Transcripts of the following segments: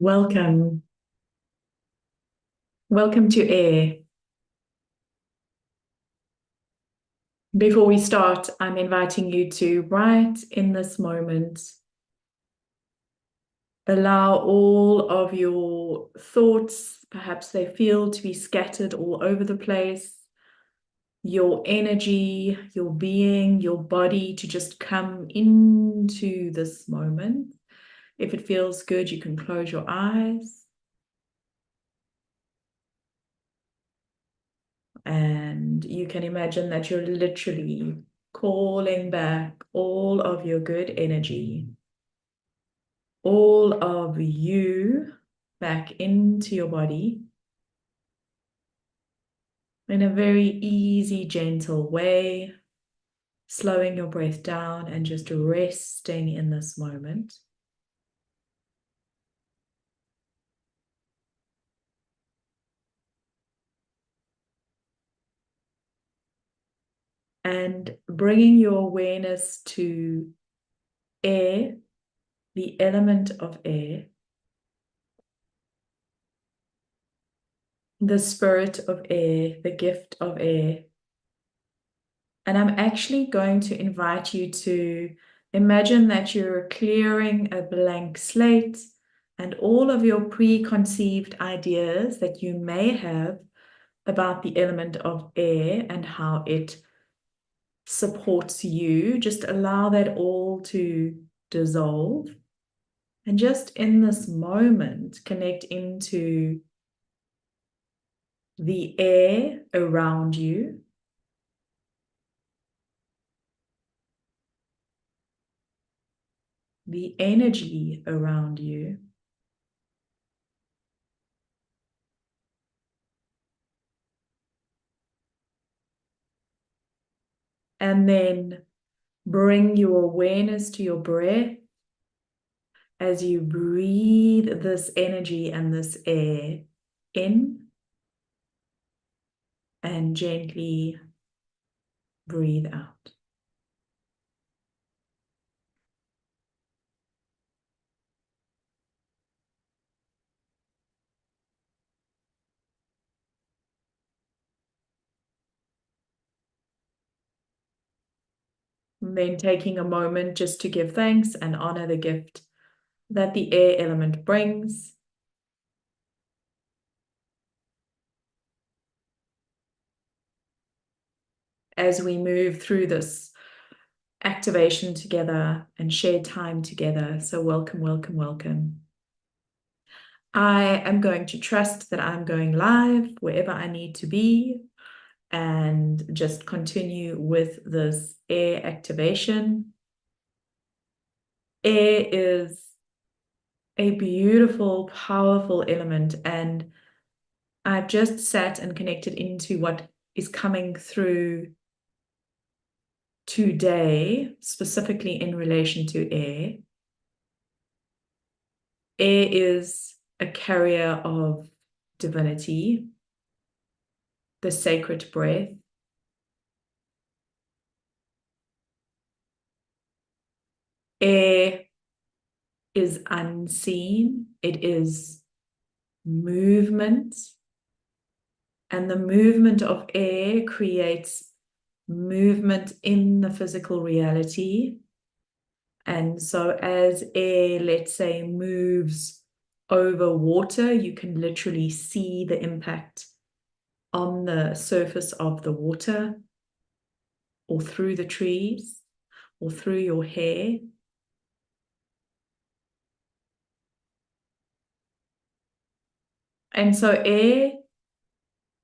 Welcome. Welcome to air. Before we start, I'm inviting you to, right in this moment, allow all of your thoughts, perhaps they feel to be scattered all over the place, your energy, your being, your body to just come into this moment. If it feels good, you can close your eyes. And you can imagine that you're literally calling back all of your good energy, all of you back into your body in a very easy, gentle way, slowing your breath down and just resting in this moment. And bringing your awareness to air, the element of air, the spirit of air, the gift of air. And I'm actually going to invite you to imagine that you're clearing a blank slate and all of your preconceived ideas that you may have about the element of air and how it supports you, just allow that all to dissolve. And just in this moment, connect into the air around you, the energy around you. And then bring your awareness to your breath as you breathe this energy and this air in and gently breathe out. And then taking a moment just to give thanks and honor the gift that the air element brings. As we move through this activation together and share time together. So welcome, welcome, welcome. I am going to trust that I'm going live wherever I need to be and just continue with this air activation. Air is a beautiful, powerful element, and I've just sat and connected into what is coming through today, specifically in relation to air. Air is a carrier of divinity, the sacred breath. Air is unseen, it is movement, and the movement of air creates movement in the physical reality. And so as air, let's say, moves over water, you can literally see the impact on the surface of the water or through the trees or through your hair. And so air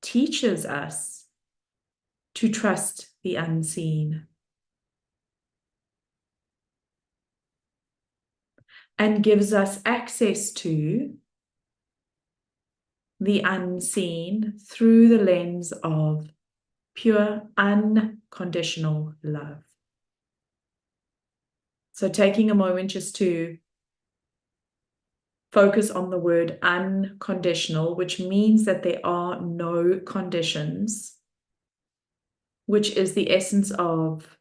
teaches us to trust the unseen and gives us access to the unseen through the lens of pure, unconditional love. So taking a moment just to focus on the word unconditional, which means that there are no conditions, which is the essence of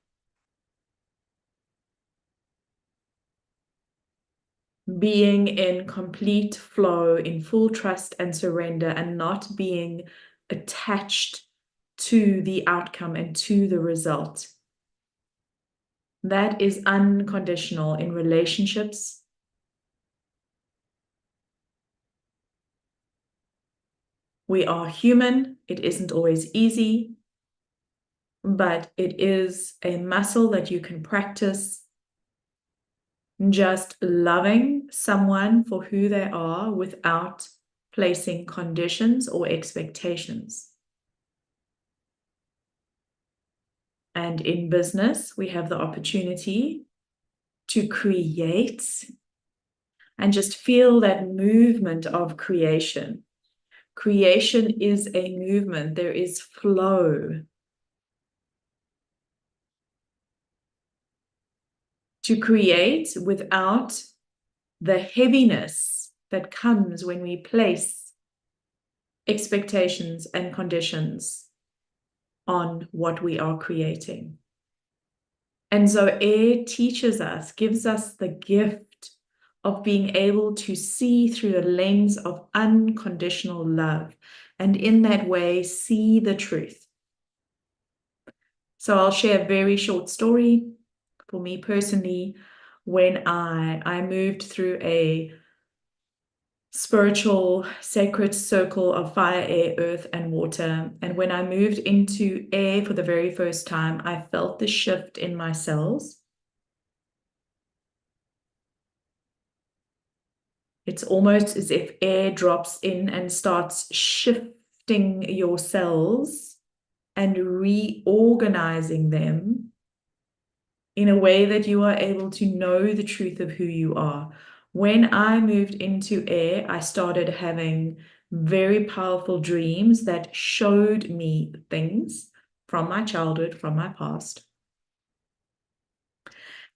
being in complete flow, in full trust and surrender, and not being attached to the outcome and to the result. That is unconditional in relationships. We are human. It isn't always easy, but it is a muscle that you can practice. Just loving someone for who they are without placing conditions or expectations. And in business, we have the opportunity to create and just feel that movement of creation. Creation is a movement. There is flow. To create without the heaviness that comes when we place expectations and conditions on what we are creating. And so air teaches us, gives us the gift of being able to see through the lens of unconditional love, and in that way see the truth. So I'll share a very short story. For me personally, when I moved through a spiritual sacred circle of fire, air, earth, and water, and when I moved into air for the very first time, I felt the shift in my cells. It's almost as if air drops in and starts shifting your cells and reorganizing them in a way that you are able to know the truth of who you are. When I moved into air, I started having very powerful dreams that showed me things from my childhood, from my past.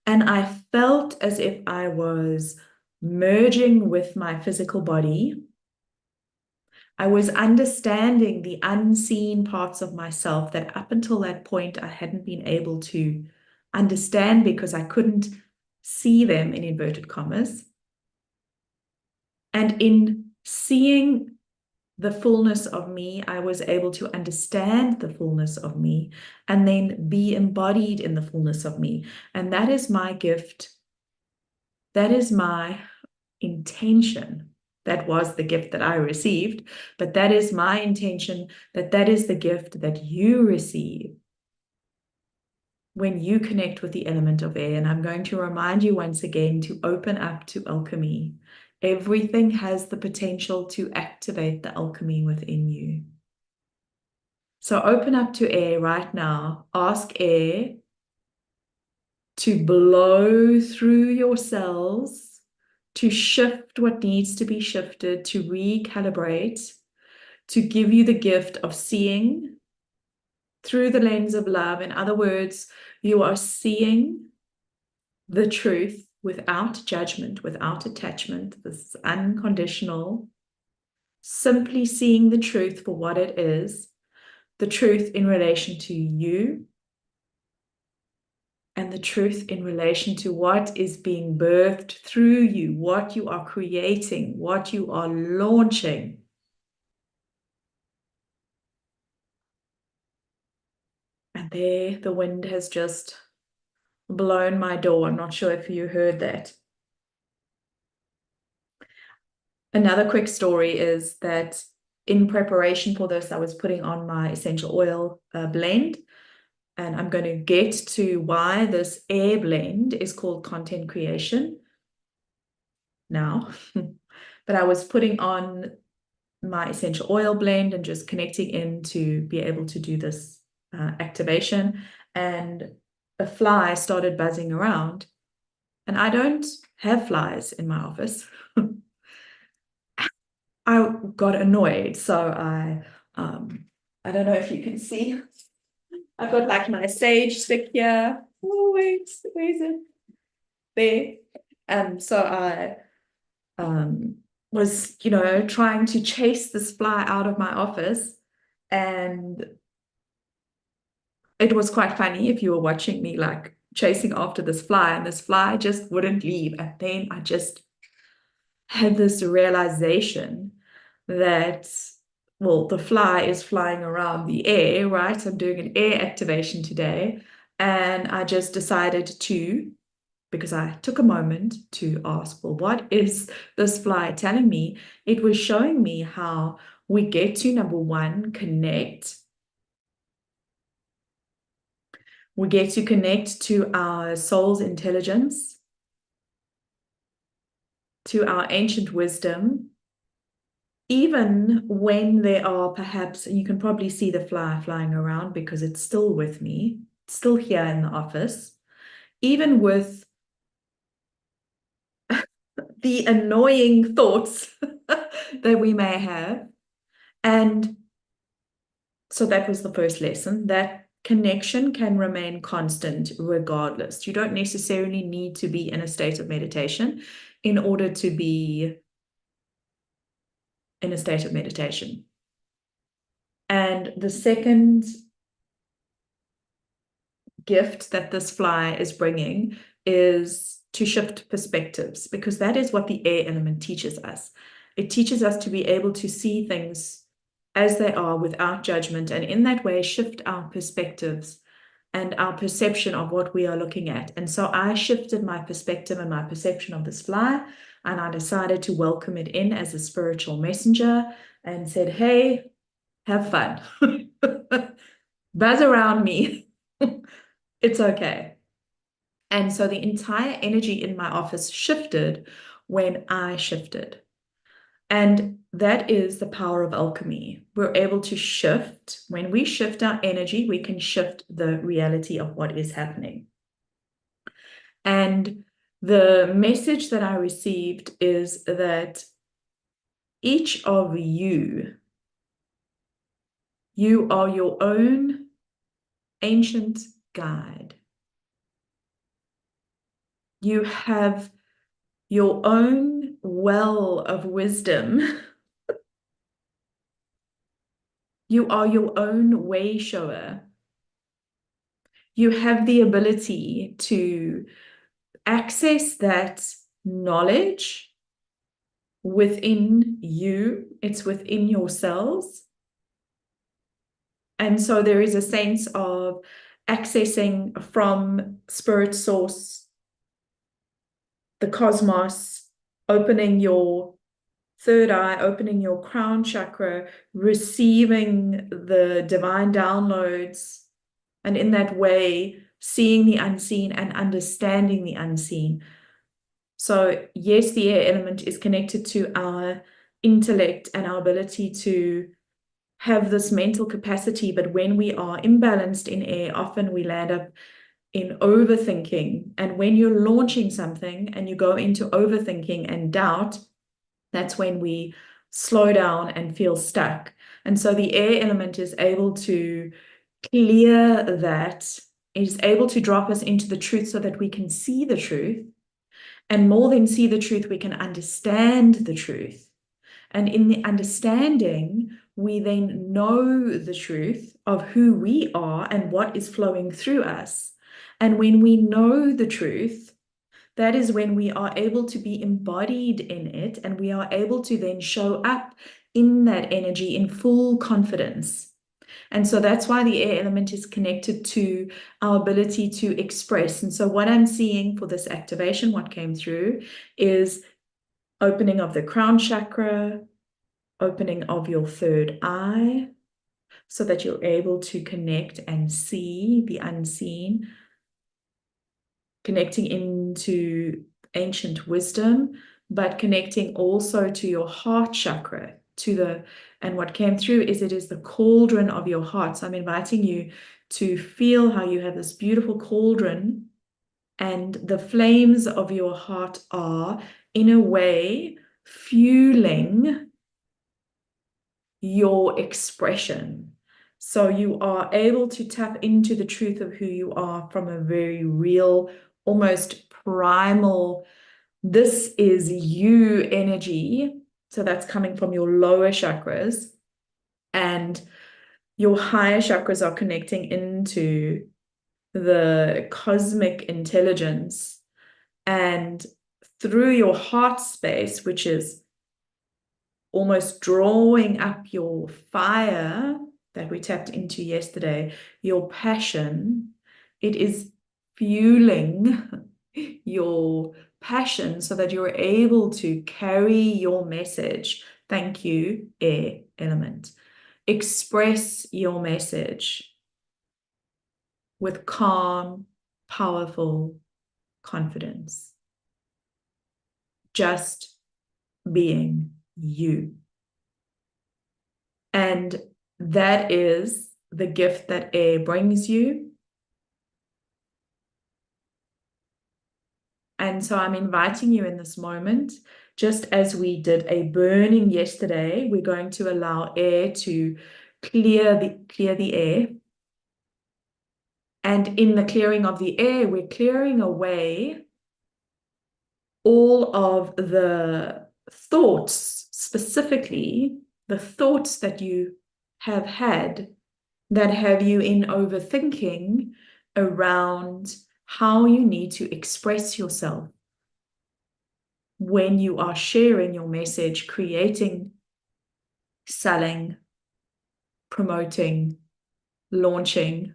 And I felt as if I was merging with my physical body. I was understanding the unseen parts of myself that up until that point I hadn't been able to understand because I couldn't see them, in inverted commas. And in seeing the fullness of me, I was able to understand the fullness of me and then be embodied in the fullness of me. And that is my gift. That is my intention. That was the gift that I received, but that is my intention, that is the gift that you receive when you connect with the element of air. And I'm going to remind you once again to open up to alchemy. Everything has the potential to activate the alchemy within you. So open up to air right now. Ask air to blow through your cells, to shift what needs to be shifted, to recalibrate, to give you the gift of seeing through the lens of love. In other words, you are seeing the truth without judgment, without attachment. This is unconditional. Simply seeing the truth for what it is, the truth in relation to you, and the truth in relation to what is being birthed through you, what you are creating, what you are launching. And there, the wind has just blown my door. I'm not sure if you heard that. Another quick story is that in preparation for this, I was putting on my essential oil blend. And I'm going to get to why this air blend is called content creation now. But I was putting on my essential oil blend and just connecting in to be able to do this activation. And a fly started buzzing around. And I don't have flies in my office. I got annoyed. So I don't know if you can see. I've got like my sage stick here. Oh, wait, where is it? There. So I was, trying to chase this fly out of my office. And it was quite funny if you were watching me like chasing after this fly, and this fly just wouldn't leave. And then I just had this realization that, well, the fly is flying around the air, right? I'm doing an air activation today. And I just decided to, because I took a moment to ask, well, what is this fly telling me? It was showing me how we get to, number one, connect. We get to connect to our soul's intelligence, to our ancient wisdom, even when there are perhaps, and you can probably see the fly flying around because it's still with me, it's still here in the office, even with the annoying thoughts that we may have. And so that was the first lesson, that connection can remain constant regardless. You don't necessarily need to be in a state of meditation in order to be in a state of meditation. And the second gift that this fly is bringing is to shift perspectives, because that is what the air element teaches us. It teaches us to be able to see things as they are without judgment, and in that way shift our perspectives and our perception of what we are looking at. And so I shifted my perspective and my perception of this fly, and I decided to welcome it in as a spiritual messenger and said, hey, have fun. Buzz around me. It's okay. And so the entire energy in my office shifted when I shifted. And that is the power of alchemy. We're able to shift. When we shift our energy, we can shift the reality of what is happening. And the message that I received is that each of you are your own ancient guide. You have your own well of wisdom. You are your own way shower. You have the ability to access that knowledge within you. It's within your cells. And so there is a sense of accessing from spirit source, the cosmos, opening your third eye, opening your crown chakra, receiving the divine downloads, and in that way, seeing the unseen and understanding the unseen. So yes, the air element is connected to our intellect and our ability to have this mental capacity, but when we are imbalanced in air, often we land up in overthinking. And when you're launching something and you go into overthinking and doubt, that's when we slow down and feel stuck. And so the air element is able to clear that, is able to drop us into the truth so that we can see the truth. And more than see the truth, we can understand the truth. And in the understanding, we then know the truth of who we are and what is flowing through us. And when we know the truth, that is when we are able to be embodied in it, and we are able to then show up in that energy in full confidence. And so that's why the air element is connected to our ability to express. And so what I'm seeing for this activation, what came through, is opening of the crown chakra, opening of your third eye, so that you're able to connect and see the unseen, connecting into ancient wisdom, but connecting also to your heart chakra, and what came through is it is the cauldron of your heart. So I'm inviting you to feel how you have this beautiful cauldron, and the flames of your heart are, in a way, fueling your expression. So you are able to tap into the truth of who you are from a very real, almost primal, this is you energy. So that's coming from your lower chakras, and your higher chakras are connecting into the cosmic intelligence. And through your heart space, which is almost drawing up your fire that we tapped into yesterday, your passion, it is fueling your passion so that you're able to carry your message. Thank you, air element. Express your message with calm, powerful confidence. Just being you. And that is the gift that air brings you. And so I'm inviting you in this moment, just as we did a burning yesterday, we're going to allow air to clear the air. And in the clearing of the air, we're clearing away all of the thoughts, specifically the thoughts that you have had that have you in overthinking around how you need to express yourself when you are sharing your message, creating, selling, promoting, launching.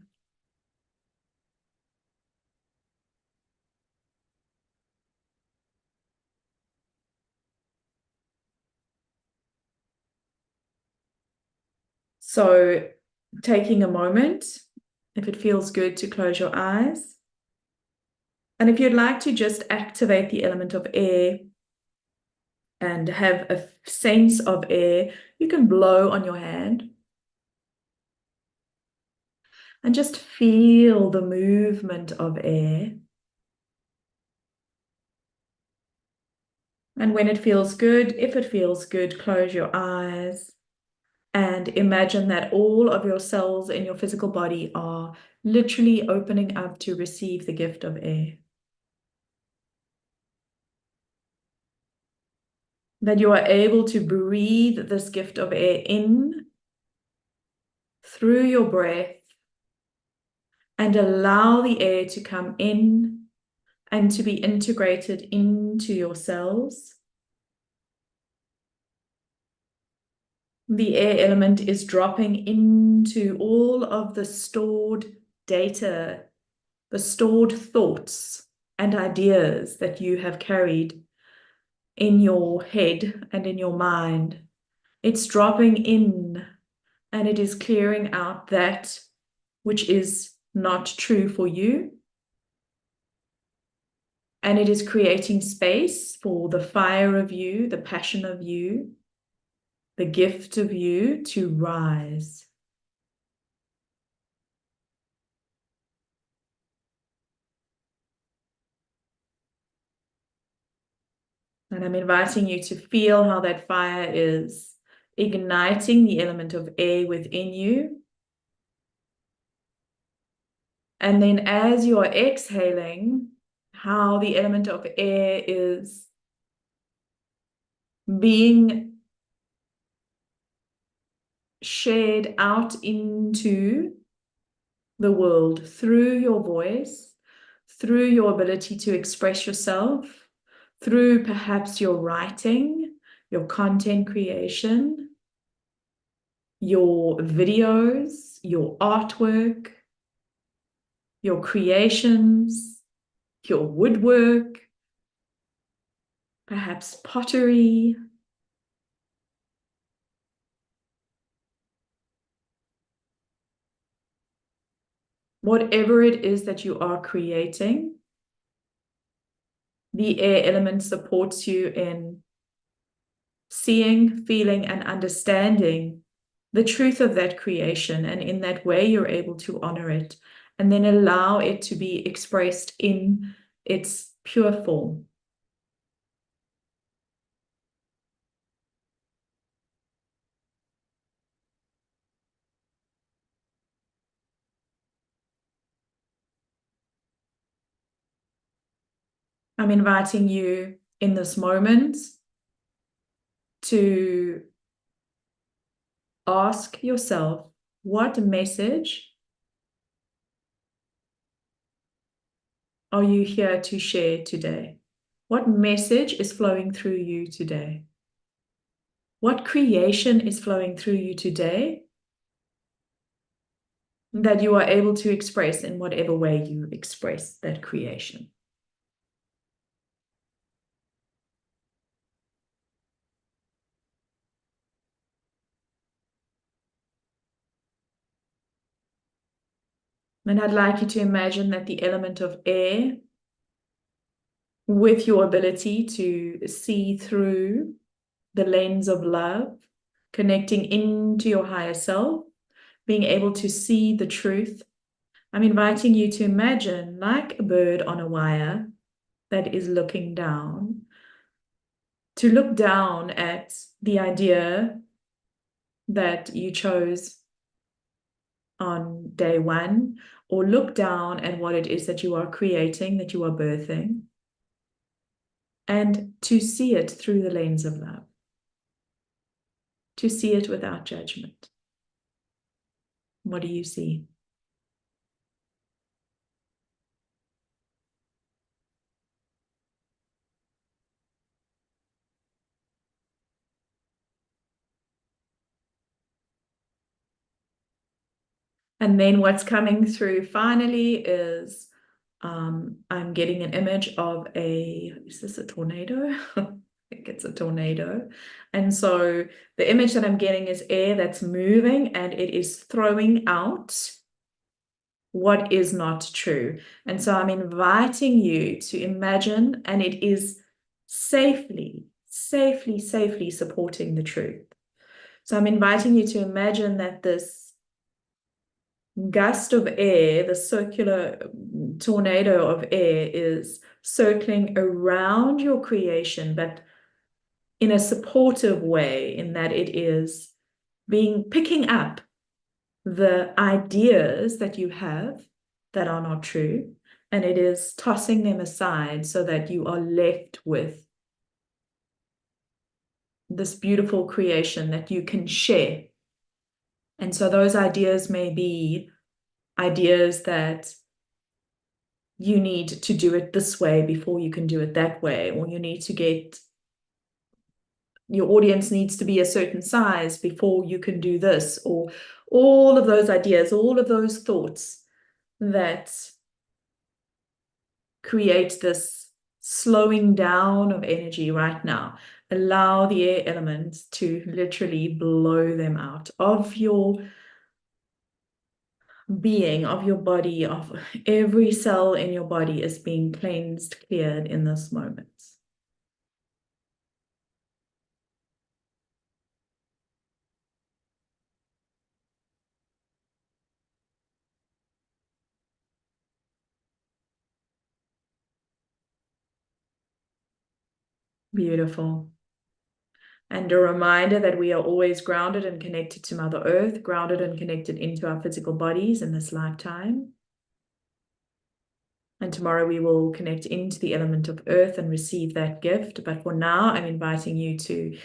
So taking a moment, if it feels good, to close your eyes. And if you'd like to just activate the element of air and have a sense of air, you can blow on your hand. And just feel the movement of air. And when it feels good, if it feels good, close your eyes and imagine that all of your cells in your physical body are literally opening up to receive the gift of air. That you are able to breathe this gift of air in through your breath and allow the air to come in and to be integrated into your cells. The air element is dropping into all of the stored data, the stored thoughts and ideas that you have carried in your head and in your mind. It's dropping in and it is clearing out that which is not true for you. And it is creating space for the fire of you, the passion of you, the gift of you to rise. And I'm inviting you to feel how that fire is igniting the element of air within you. And then as you are exhaling, how the element of air is being shared out into the world through your voice, through your ability to express yourself, through perhaps your writing, your content creation, your videos, your artwork, your creations, your woodwork, perhaps pottery. Whatever it is that you are creating, the air element supports you in seeing, feeling, and understanding the truth of that creation. And in that way, you're able to honor it and then allow it to be expressed in its pure form. I'm inviting you in this moment to ask yourself, what message are you here to share today? What message is flowing through you today? What creation is flowing through you today that you are able to express in whatever way you express that creation? And I'd like you to imagine that the element of air, with your ability to see through the lens of love, connecting into your higher self, being able to see the truth. I'm inviting you to imagine, like a bird on a wire that is looking down, to look down at the idea that you chose on day one, or look down at what it is that you are creating, that you are birthing, and to see it through the lens of love, to see it without judgment. What do you see? And then what's coming through finally is I'm getting an image of is this a tornado? I think it's a tornado. And so the image that I'm getting is air that's moving and it is throwing out what is not true. And so I'm inviting you to imagine, and it is safely supporting the truth. So I'm inviting you to imagine that this gust of air, the circular tornado of air, is circling around your creation, but in a supportive way, in that it is picking up the ideas that you have that are not true, and it is tossing them aside so that you are left with this beautiful creation that you can share. And so those ideas may be ideas that you need to do it this way before you can do it that way, or you need to get, your audience needs to be a certain size before you can do this, or all of those ideas, all of those thoughts that create this slowing down of energy right now. Allow the air element to literally blow them out of your being, of your body, of every cell in your body is being cleansed, cleared in this moment. Beautiful. And a reminder that we are always grounded and connected to Mother Earth, grounded and connected into our physical bodies in this lifetime. And tomorrow we will connect into the element of earth and receive that gift. But for now, I'm inviting you to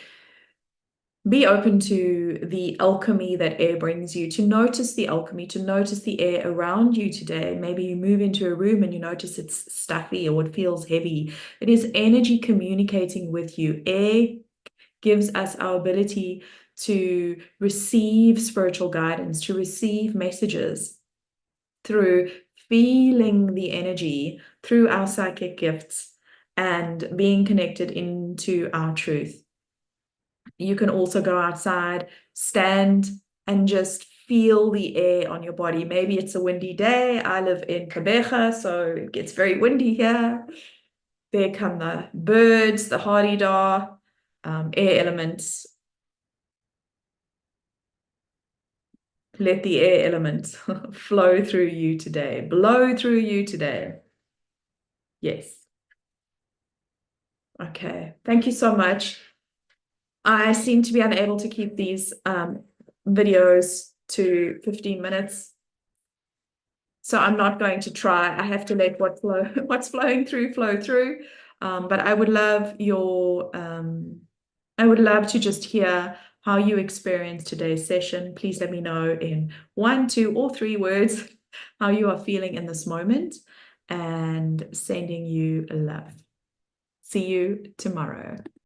be open to the alchemy that air brings you, to notice the alchemy, to notice the air around you today. Maybe you move into a room and you notice it's stuffy or it feels heavy. It is energy communicating with you. Air gives us our ability to receive spiritual guidance, to receive messages through feeling the energy, through our psychic gifts, and being connected into our truth. You can also go outside, stand, and just feel the air on your body. Maybe it's a windy day. I live in Kabeja, so it gets very windy here. There come the birds, the hardy-dar, air elements. Let the air elements flow through you today, blow through you today. Yes. Okay. Thank you so much. I seem to be unable to keep these videos to 15 minutes. So I'm not going to try. I have to let what's flowing through flow through. But I would love I would love to just hear how you experienced today's session. Please let me know in 1, 2, or 3 words how you are feeling in this moment, and sending you love. See you tomorrow.